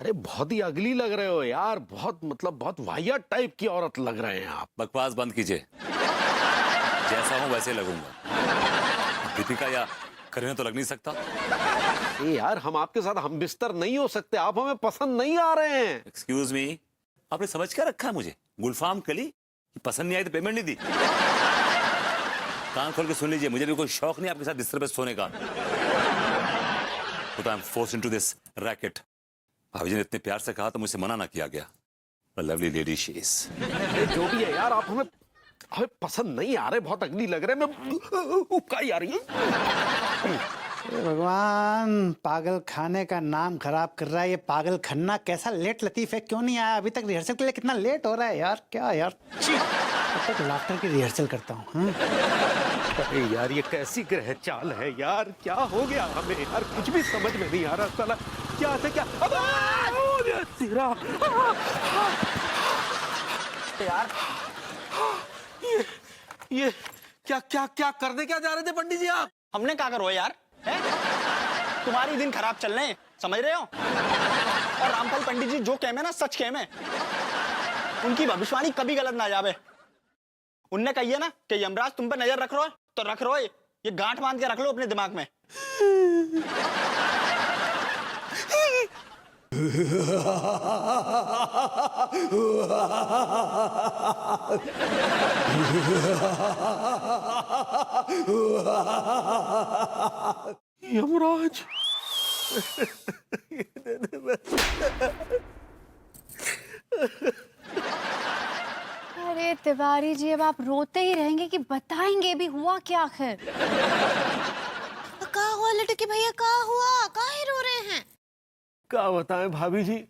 अरे बहुत ही अगली लग रहे हो यार, बहुत मतलब बहुत वाहियात टाइप की औरत लग रहे हैं आप। बकवास बंद कीजिए। जैसा हूं वैसे लगूंगा। दीपिका या करीना तो लग नहीं सकता। ए यार, हम आपके साथ हम बिस्तर नहीं हो सकते, आप हमें पसंद नहीं आ रहे हैं। एक्सक्यूज मी, आपने समझ क्या रखा है मुझे? गुलफाम कली? पसंद नहीं आई तो पेमेंट नहीं दी? कान खोल के सुन लीजिए, मुझे भी कोई शौक नहीं आपके साथ बिस्तर पे सोने का। But I'm forced into this racket. भाभी जी ने इतने प्यार से कहा तो मुझसे मना ना किया गया। A lovely lady she is. जो भी है यार, आप हमें हमें पसंद नहीं आ रहे, बहुत अगली लग रहे हैं। मैं उबकाई आ रही है। भगवान, पागल खाने का नाम खराब कर रहा है ये पागल खन्ना। कैसा लेट लतीफ है, क्यों नहीं आया अभी तक? रिहर्सल के लिए कितना लेट हो रहा है यार, क्या यार। अब तक लाफ्टर की रिहर्सल करता हूँ। अरे यार, ये कैसी ग्रह चाल है यार, क्या हो गया हमें यार, कुछ भी समझ में नहीं आ रहा। साला क्या से क्या तेरा यार ये क्या क्या क्या करने क्या जा रहे थे पंडित जी आप? हमने क्या करो यार, है? तुम्हारी दिन खराब चल रहे हैं, समझ रहे हो? और रामफल पंडित जी जो कहमे ना सच कहमे, उनकी भविष्यवाणी कभी गलत ना जावे। उनने कही है ना कि यमराज तुम पे नजर रख रहा है तो रख रहा है, ये गांठ बांध के रख लो अपने दिमाग में। यमराज अरे तिवारी जी, अब आप रोते ही रहेंगे कि बताएंगे भी हुआ क्या आखिर? का हुआ लटके भैया, का हुआ, काहे रो रहे हैं? क्या बताएं भाभी जी,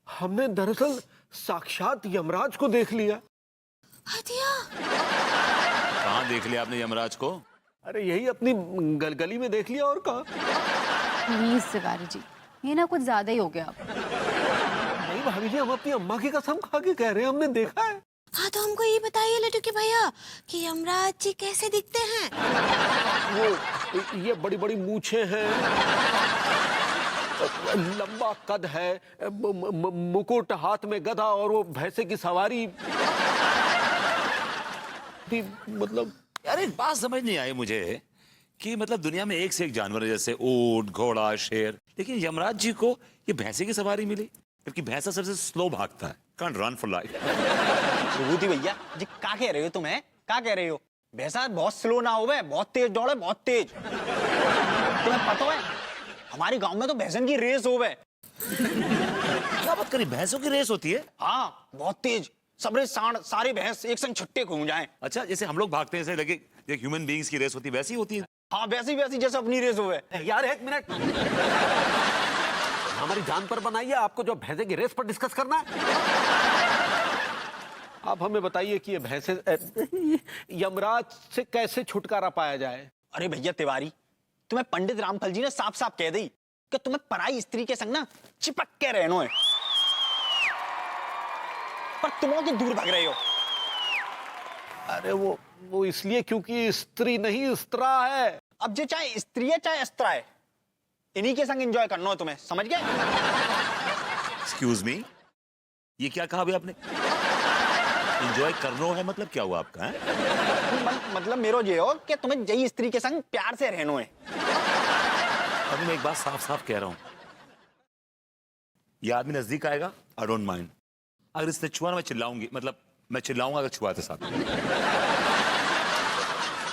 हमने दरअसल साक्षात यमराज को देख लिया। हदिया, कहाँ देख लिया आपने यमराज को? अरे यही अपनी गली में देख लिया, और कहा। प्लीज तिवारी जी, ये ना कुछ ज्यादा ही हो गया अब। नहीं भाभी जी, हम अपनी अम्मा की कसम खा के कह रहे हैं, हमने देखा है। हाँ तो हमको ये बताइए लटके भैया कि यमराज जी कैसे दिखते हैं? वो ये बड़ी बड़ी मूछें हैं, लंबा कद है, मुकुट, हाथ में गदा, और वो भैंसे की सवारी भी, मतलब। यार एक बात समझ नहीं आई मुझे कि मतलब दुनिया में एक से एक जानवर है, जैसे ऊंट, घोड़ा, शेर, लेकिन यमराज जी को ये भैंसे की सवारी मिली, जबकि भैंसा सबसे स्लो भागता है, can't run for life। विभूति भैया जी, क्या कह रहे हो तुम्हें? क्या कह रहे हो? भैंसा बहुत स्लो ना होवे, बहुत तेज दौड़े, बहुत तेज। तुम्हें पता है हमारे गांव में तो भैंसन की रेस होवे। क्या बात करी, भैंसों की रेस होती है? हाँ बहुत तेज, सारे भैंस एक संग छुट्टे घूम जाएं। अच्छा, जैसे हम लोग भागते हैं, जैसे लगे ह्यूमन बीइंग्स की रेस होती है, वैसी होती है? हाँ वैसी वैसी जैसे अपनी रेस होवे। यार एक मिनट, हमारी जान पर बनाइए, आपको जो भैंसे की रेस पर डिस्कस करना है। आप हमें बताइए कि ये भैंसे यमराज से कैसे छुटकारा पाया जाए? अरे भैया तिवारी, तुम्हें पंडित रामफल जी ने साफ साफ कह दी कि तुम्हें पराई स्त्री के संग ना चिपक के रहना है, पर तुम तो दूर भाग रहे हो। अरे वो इसलिए क्योंकि स्त्री नहीं, स्त्रा है। अब जो चाहे स्त्री है चाहे अस्त्र है, इन्हीं के संग एंजॉय करना है तुम्हें, समझ गए? एक्सक्यूज मी, ये क्या कहा अभी आपने? एंजॉय करना है मतलब क्या हुआ आपका? है मतलब मेरो ये हो कि तुम्हें जई स्त्री के संग प्यार से रहना है। अभी मैं एक बात साफ साफ कह रहा हूं, ये आदमी नजदीक आएगा, आई डोंट माइंड। अगर इसने छुआ ना, मैं चिल्लाऊंगी, मतलब मैं चिल्लाऊंगा अगर छुआ तो साथ।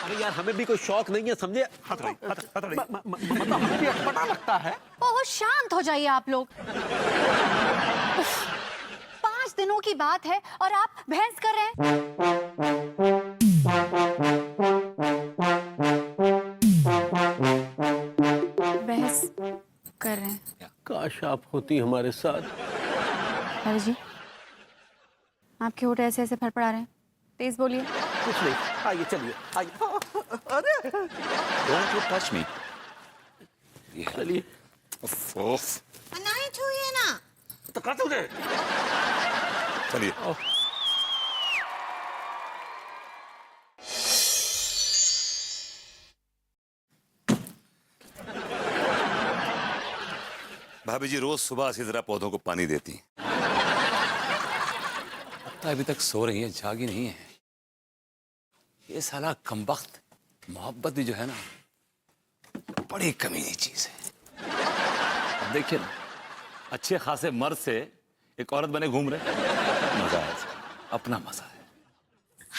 अरे यार, हमें भी कोई शौक नहीं है, समझे? मतलब हमें भी अटपटा लगता है। बहुत शांत हो जाइए आप लोग। उफ, 5 दिनों की बात है और आप बहस कर रहे हैं। बहस कर रहे हैं। काश आप होती हमारे साथ। अरे जी, आपके होठ ऐसे ऐसे फड़फड़ा रहे हैं, तेज बोलिए। कुछ नहीं, आइए चलिए, आइए। अरे डोंट यू टच मी। चलिए। नहीं छूइए ना। तो कर तुझे। चलिए। भाभी जी रोज सुबह इसी तरह पौधों को पानी देती हैं। लगता है अभी तक सो रही है, जागी नहीं है। ये साला कमबख्त मोहब्बत भी जो है ना, बड़ी कमीनी चीज है। अब देखिए ना, अच्छे खासे मर्द से एक औरत बने घूम रहे, मजा है इसका, अपना मजा है।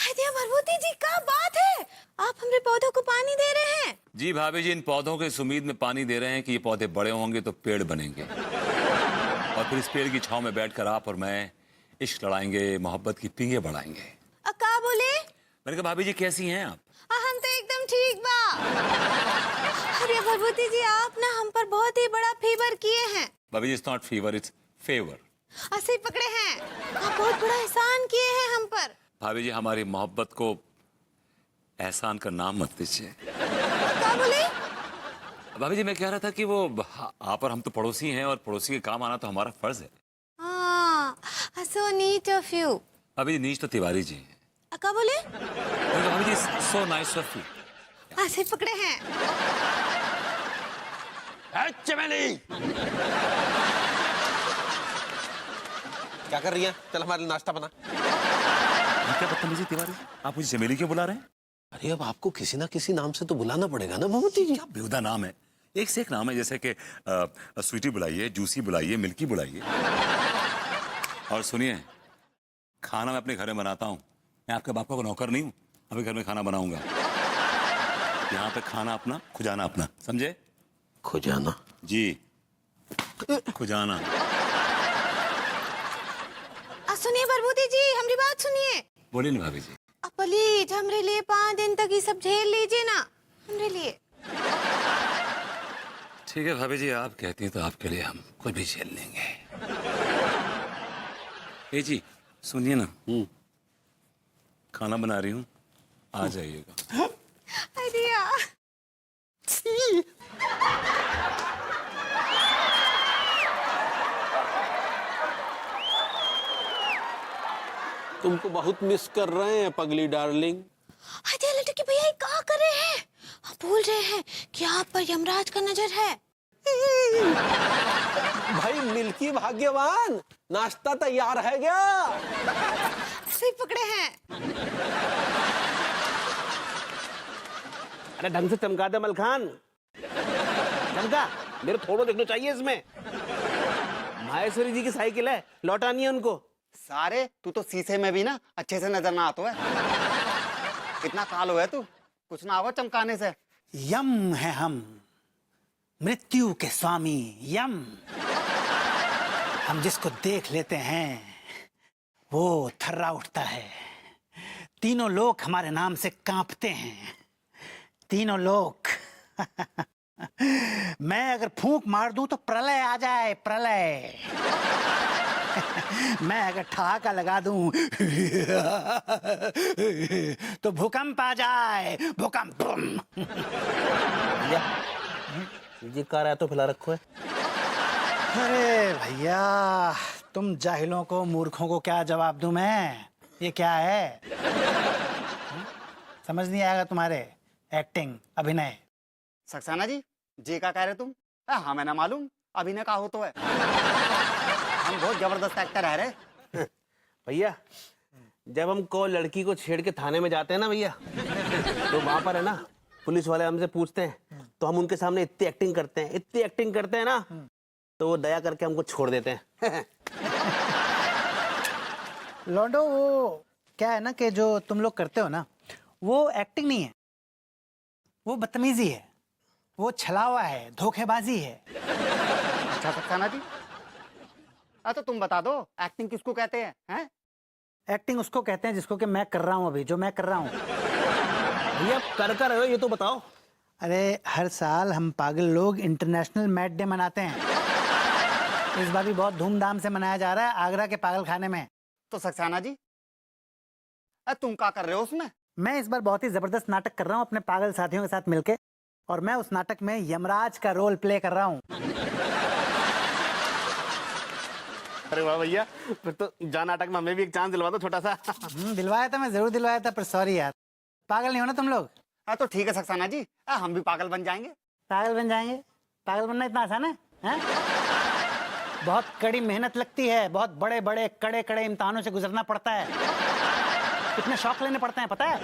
अरे भरभूति जी, क्या बात है, आप हमारे पौधों को पानी दे रहे हैं? जी भाभी जी, इन पौधों को इस उम्मीद में पानी दे रहे हैं कि ये पौधे बड़े होंगे तो पेड़ बनेंगे, और फिर इस पेड़ की छांव में बैठकर आप और मैं इश्क लड़ाएंगे, मोहब्बत की पींगे बढ़ाएंगे। क्या बोले? मैंने कहा भाभी जी कैसी हैं आप? हम तो एकदम ठीक बा। अरे भरभूति जी, आप ना हम पर बहुत ही बड़ा फेवर किए हैं। भाभी जी, it's not fever, it's favour. ऐसे ही पकड़े हैं, आप बहुत बड़ा एहसान किए हैं हम पर। भाभी जी, हमारी मोहब्बत को एहसान का नाम मत दीजिए। क्या बोले? भाभी जी, मैं कह रहा था कि वो आप और हम तो पड़ोसी हैं, और पड़ोसी के काम आना तो हमारा फर्ज है। हाँ, so neat of you। भाभी जी, नीच तो तिवारी जी हैं। क्या बोले? मैंने कहा, भाभी जी, सो नाइस ऑफ यू। ऐसे ही पकड़े हैं। चमेली क्या कर रही है? चल हमारे लिए नाश्ता बना। क्या बदतमीजी तिवारी, आप मुझे चमेली क्यों बुला रहे हैं? अरे अब आपको किसी ना किसी नाम से तो बुलाना पड़ेगा ना भगवती जी। क्या बेहुदा नाम है, एक से एक नाम है, जैसे कि स्वीटी बुलाइए, जूसी बुलाइए, मिल्की बुलाइए। और सुनिए, खाना मैं अपने घर में बनाता हूँ, मैं आपके बाप का नौकर नहीं हूँ। अभी घर में खाना बनाऊंगा, यहाँ पे खाना अपना, खुजाना अपना, समझे? खुजाना? जी, खुजाना। सुनिए भरभूति जी, हमारी बात सुनिए। बोलिए ना भाभी जी। प्लीज हमरे लिए 5 दिन तक ये सब झेल लीजिए ना, हमरे लिए। ठीक है भाभी जी, आप कहती हैं तो आपके लिए हम कुछ भी झेल लेंगे। ए जी सुनिए ना, खाना बना रही हूँ, आ जाइएगा। अरे यार, तुमको बहुत मिस कर रहे हैं पगली डार्लिंग। अजय लड्डू के भैया, ये क्या कर रहे हैं? हम भूल रहे हैं कि आप पर यमराज का नजर है। भाई मिल्की भाग्यवान, नाश्ता तैयार है क्या? सही पकड़े हैं। अरे ढंग से चमका दे मलखान, चमका, मेरे थोड़ा देखना चाहिए इसमें। माहेश्वरी जी की साइकिल है, लौटानी है उनको। सारे तू तो शीशे में भी ना अच्छे से नजर ना आतो है। कितना कालो है तू, कुछ ना आवा चमकाने से। यम है हम, मृत्यु के स्वामी यम। हम जिसको देख लेते हैं वो थर्रा उठता है। तीनों लोग हमारे नाम से कांपते हैं, तीनों लोग। मैं अगर फूंक मार दूं तो प्रलय आ जाए, प्रलय। मैं अगर ठहाका लगा दूं तो भूकंप आ जाए, भूकंप। जी कार है तो फिलहाल रखो है। अरे भैया, तुम जाहिलों को, मूर्खों को क्या जवाब दूं मैं? ये क्या है? समझ नहीं आएगा तुम्हारे। एक्टिंग, अभिनय। सक्सेना जी, जे का कह रहे तुम? हमें ना मालूम अभिनय का हो तो है। हम बहुत जबरदस्त एक्टर है रे। भैया जब हम को लड़की को छेड़ के थाने में जाते हैं ना भैया, तो वहां पर है ना पुलिस वाले हमसे पूछते हैं, तो हम उनके सामने इतनी एक्टिंग करते हैं, इतनी एक्टिंग करते हैं ना, तो वो दया करके हमको छोड़ देते हैं। लौंडो, वो क्या है ना कि जो तुम लोग करते हो ना, वो एक्टिंग नहीं है, वो बदतमीजी है, वो छलावा है, धोखेबाजी है। अच्छा सक्सेना जी, तो तुम बता दो एक्टिंग किसको कहते हैं? एक्टिंग उसको कहते हैं जिसको कि मैं कर रहा हूं, अभी जो मैं कर रहा हूं। भैया कर कर रहे हो ये तो बताओ। अरे हर साल हम पागल लोग इंटरनेशनल मैट डे मनाते हैं। इस बार भी बहुत धूमधाम से मनाया जा रहा है आगरा के पागल खाने में। तो सक्सेना जी, तुम क्या कर रहे हो उसमें? मैं इस बार बहुत ही जबरदस्त नाटक कर रहा हूँ अपने पागल साथियों के साथ मिलके, और मैं उस नाटक में यमराज का रोल प्ले कर रहा हूँ। अरे वाह भैया, फिर तो जा नाटक में हमें भी एक चांस दिलवा दो छोटा सा। दिलवाया था, मैं जरूर दिलवाया था, पर सॉरी यार, पागल नहीं हो ना तुम लोग। तो ठीक है सक्सेना जी, हम भी पागल बन जाएंगे। पागल बन जाएंगे? पागल बनना इतना आसान है? बहुत कड़ी मेहनत लगती है, बहुत बड़े बड़े कड़े कड़े इम्तिहानों से गुजरना पड़ता है, कितने शौक लेने पड़ते हैं पता है।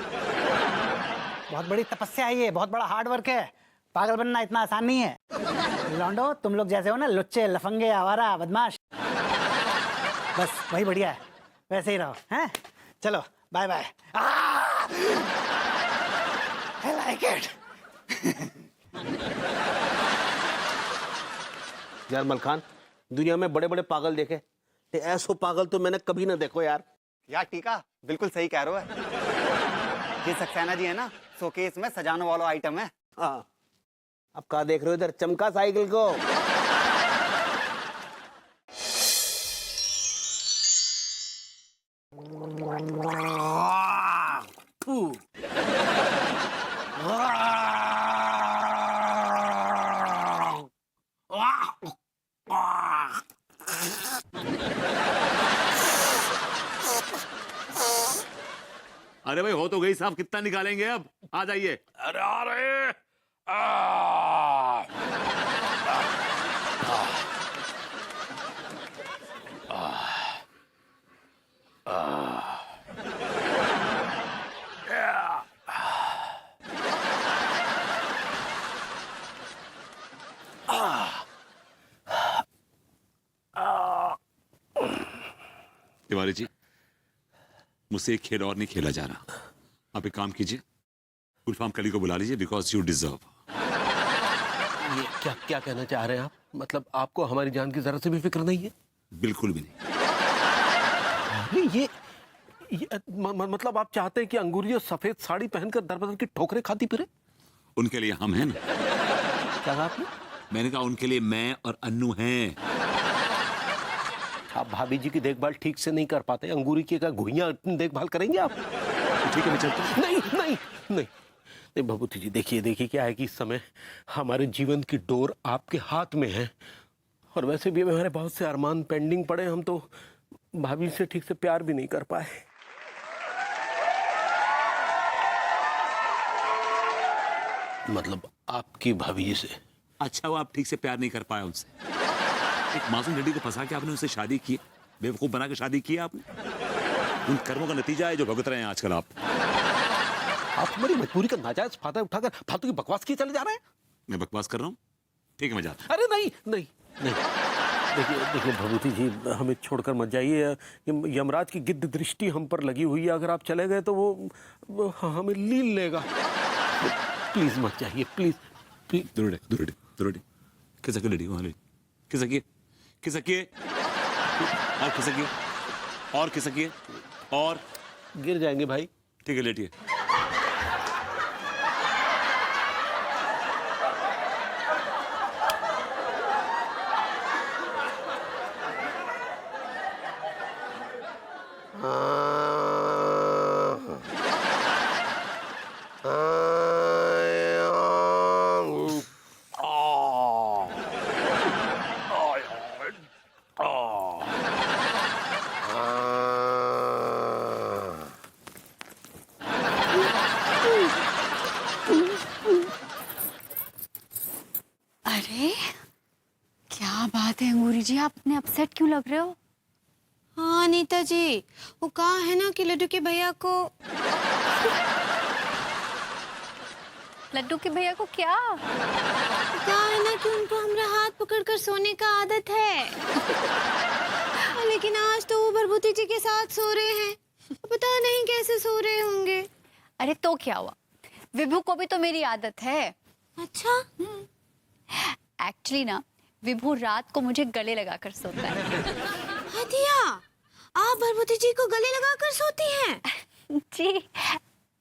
बहुत बड़ी तपस्या है ये, बहुत बड़ा हार्ड वर्क है। पागल बनना इतना आसान नहीं है। लौंडो तुम लोग जैसे हो ना, लुच्चे लफंगे आवारा बदमाश, बस वही बढ़िया है, वैसे ही रहो हैं। चलो bye bye. I like it. यार मलखान, दुनिया में बड़े बड़े पागल देखे, ते ऐसो पागल तो मैंने कभी ना देखो यार। यार टीका बिल्कुल सही कह रहे हो। ये सक्सेना जी है ना, शोकेस में सजाने वाला आइटम है। हाँ, अब कहा देख रहे हो इधर चमका साइकिल को। अरे भाई हो तो गई साहब, कितना निकालेंगे अब? आ जाइए। अरे आ रहे। तिवारी जी, मुझसे एक खेल और नहीं खेला जा रहा। आप एक काम कीजिए, गुलफाम कली को बुला लीजिए, बिकॉज यू डिजर्व। ये क्या क्या कहना चाह रहे हैं आप? मतलब आपको हमारी जान की जरा से भी फिक्र नहीं है? बिल्कुल भी नहीं। अरे मतलब आप चाहते हैं कि अंगूरी और सफेद साड़ी पहनकर दर बदर की ठोकरें खाती फिरे? उनके लिए हम हैं ना। क्या कहा आपने? मैंने कहा उनके लिए मैं और अन्नू हैं। आप भाभी जी की देखभाल ठीक से नहीं कर पाते, अंगूरी की का घुइयां देखभाल करेंगे आप? ठीक है, मैं चलता हूं। नहीं नहीं नहीं नहीं भभूति जी, देखिए देखिए क्या है कि इस समय हमारे जीवन की डोर आपके हाथ में है, और वैसे भी हमारे बहुत से अरमान पेंडिंग पड़े, हम तो भाभी से ठीक से प्यार भी नहीं कर पाए। मतलब आपकी भाभी जी से? अच्छा, वो आप ठीक से प्यार नहीं कर पाए उनसे। एक मासूम लड़की को फंसा के आपने उससे शादी की, बेवकूफ बना के शादी की आपने। उन कर्मों का नतीजा है जो भुगत रहे हैं आजकल आप। आप हमारी मजबूरी का नाजायज फायदा उठाकर फालतू की बकवास किए चले जा रहे हैं। मैं बकवास कर रहा हूँ? ठीक है, मैं जाता अरे नहीं नहीं नहीं, देखिए देखिए भभूति जी, हमें छोड़कर मत जाइए। यमराज की गिद्ध दृष्टि हम पर लगी हुई है, अगर आप चले गए तो वो हमें लील लेगा। प्लीज मत जाइए, प्लीज प्लीज। दूर खिसक लड़ी वहां, खिसकिए खिसकिए और खिसकिए और खिसकिए और। गिर जाएंगे भाई। ठीक है, लेटिए। अरे क्या बात है अंगूरी जी, आप इतने अपसेट क्यों लग रहे हो? हाँ अनीता जी, वो कहा है ना कि लड्डू के भैया को। लड्डू के भैया को क्या? कहा है ना कि उनको हमारा हाथ पकड़कर सोने का आदत है। लेकिन आज तो वो भरभूति जी के साथ सो रहे हैं, पता नहीं कैसे सो रहे होंगे। अरे तो क्या हुआ, विभू को भी तो मेरी आदत है। अच्छा। एक्चुअली ना विभू रात को मुझे गले लगाकर सोता है। हदिया, आप भरभूति जी को गले लगाकर सोती हैं? जी,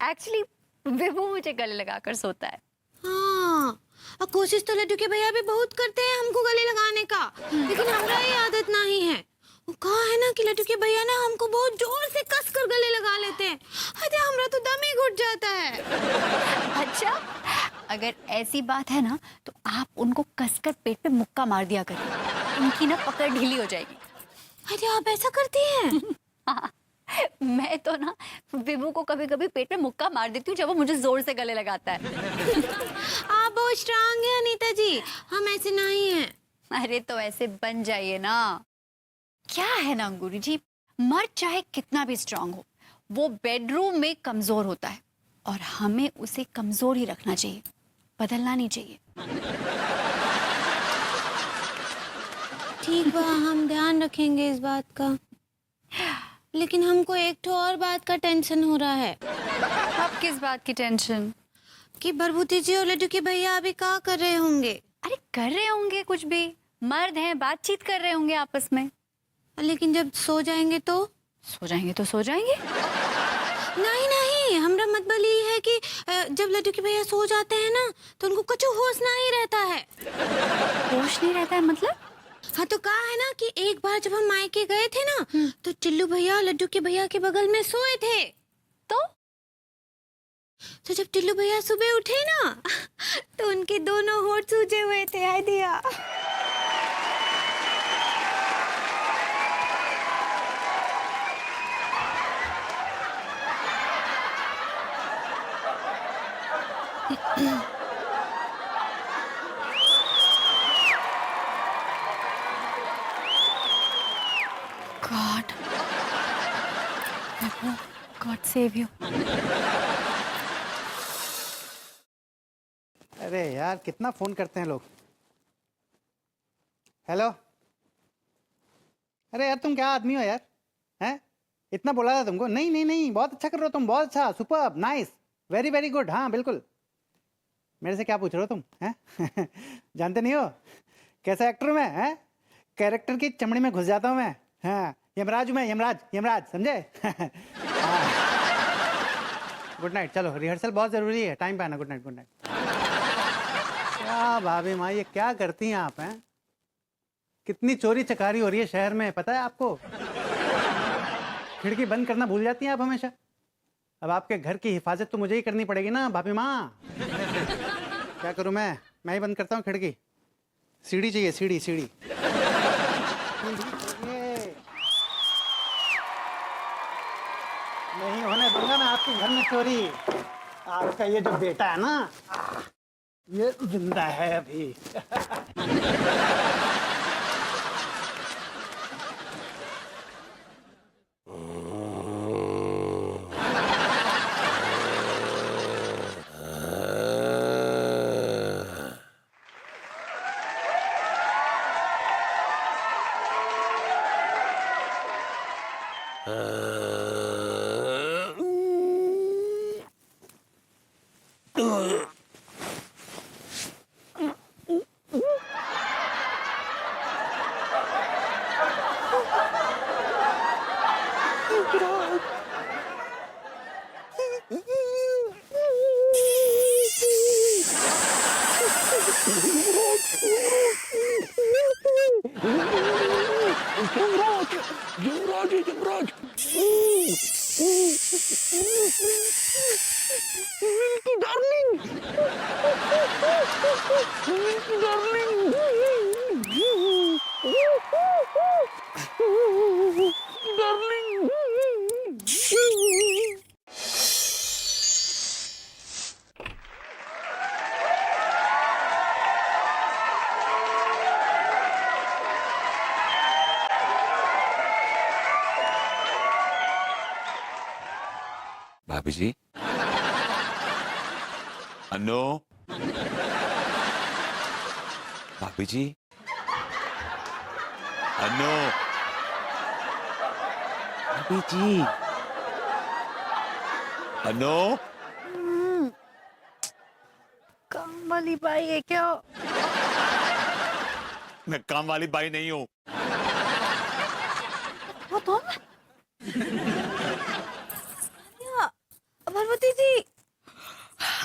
एक्चुअली विभू मुझे गले लगाकर सोता है। हाँ, और कोशिश तो लड्डू के भैया भी बहुत करते हैं हमको गले लगाने का, लेकिन हमारा ये आदत नहीं है। वो कहा है ना कि लड्डू के भैया ना हमको बहुत जोर से कस कर गले लगा लेते हैं। अरे हमारा तो दम ही घुट जाता है। अच्छा, अगर ऐसी बात है ना तो आप उनको कसकर पेट पे मुक्का मार दिया करिए, उनकी ना पकड़ ढीली हो जाएगी। अरे आप ऐसा करती हैं? हाँ, मैं तो ना विभू को कभी कभी पेट में मुक्का मार देती हूँ जब वो मुझे जोर से गले लगाता है। आप बहुत स्ट्रांग हैं अनीता जी, हम ऐसे नहीं हैं। अरे तो ऐसे बन जाइए ना। क्या है ना अंगूरी जी, मर्द चाहे कितना भी स्ट्रांग हो, वो बेडरूम में कमजोर होता है और हमें उसे कमजोर ही रखना चाहिए, बदलना नहीं चाहिए। ठीक बा, हम ध्यान रखेंगे इस बात का। लेकिन हमको एक तो और बात का टेंशन हो रहा है। अब किस बात की टेंशन? कि बरबूती जी और लड्डू के भैया अभी क्या कर रहे होंगे। अरे कर रहे होंगे कुछ भी, मर्द हैं, बातचीत कर रहे होंगे आपस में। लेकिन जब सो जाएंगे तो? सो जाएंगे तो सो जाएंगे। नहीं नहीं, हमरा मतलब ये है कि जब लड्डू के भैया सो जाते हैं ना तो उनको कुछ होश नहीं रहता है। होश नहीं रहता है मतलब? हाँ तो कहा है ना कि एक बार जब हम मायके गए थे ना तो टिल्लू भैया लड्डू के भैया के बगल में सोए थे। तो जब टिल्लू भैया सुबह उठे ना तो उनके दोनों होठ सूजे हुए थे। हाय दिया। God, God save you. अरे यार कितना फोन करते हैं लोग। हेलो। अरे यार तुम क्या आदमी हो यार, हैं? इतना बोला था तुमको? नहीं नहीं नहीं, बहुत अच्छा कर रहे हो तुम, बहुत अच्छा, superb, nice, very very good. हाँ बिल्कुल। मेरे से क्या पूछ रहे हो तुम, हैं? जानते नहीं हो कैसा एक्टर मैं, हैं? कैरेक्टर की चमड़ी में घुस जाता हूँ मैं। हाँ यमराज हूँ मैं, यमराज, यमराज, समझे? Good night. चलो रिहर्सल बहुत ज़रूरी है, टाइम पे आना। Good night, good night. क्या भाभी माँ, ये क्या करती हैं आप, हैं? कितनी चोरी चकारी हो रही है शहर में, पता है आपको? खिड़की बंद करना भूल जाती हैं आप हमेशा। अब आपके घर की हिफाजत तो मुझे ही करनी पड़ेगी ना भाभी माँ। क्या करूँ मैं ही बंद करता हूँ खिड़की। सीढ़ी चाहिए, सीढ़ी, सीढ़ी। नहीं होने दूंगा मैं आपके घर में चोरी। आपका ये जो बेटा है ना, ये जिंदा है अभी। भाभी जी, अनु, भाभी जी, अनु, भाभी जी, अनु। काम वाली बाई है क्या? मैं काम वाली बाई नहीं हूं। वो तुम? भगवती जी,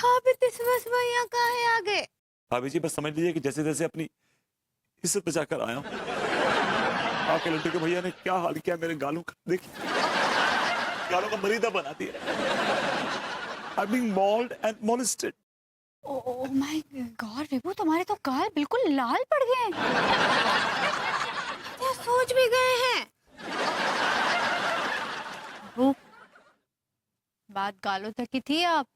आप इतने सुबह सुबह यहाँ कहाँ है आगे? भाभी जी बस समझ लीजिए कि जैसे जैसे अपनी इज्जत बचाकर आया हूं। आके लड्डू के भैया ने क्या हाल किया मेरे गालों का, देखिए गालों का मरीदा बना दिया। I'm being mauled and molested. Oh my God Vibhu, तुम्हारे तो गाल बिल्कुल लाल पड़ गए। क्या सोच भी गए हैं? विभू, बात गालों तक ही थी, आप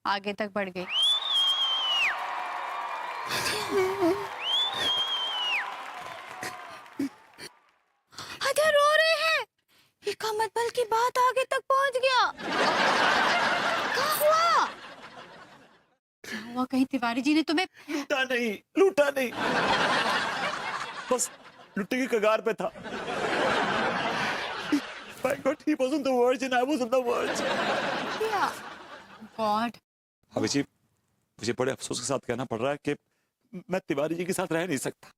आगे तक बढ़ गई। हुआ कहीं तिवारी जी ने तुम्हें लूटा नहीं, बस लुटने की कगार पे था। My God, he wasn't the virgin, I wasn't the virgin. किया? गॉड, अभिजीत, मुझे बड़े अफसोस के साथ कहना पड़ रहा है कि मैं तिवारी जी के साथ रह नहीं सकता।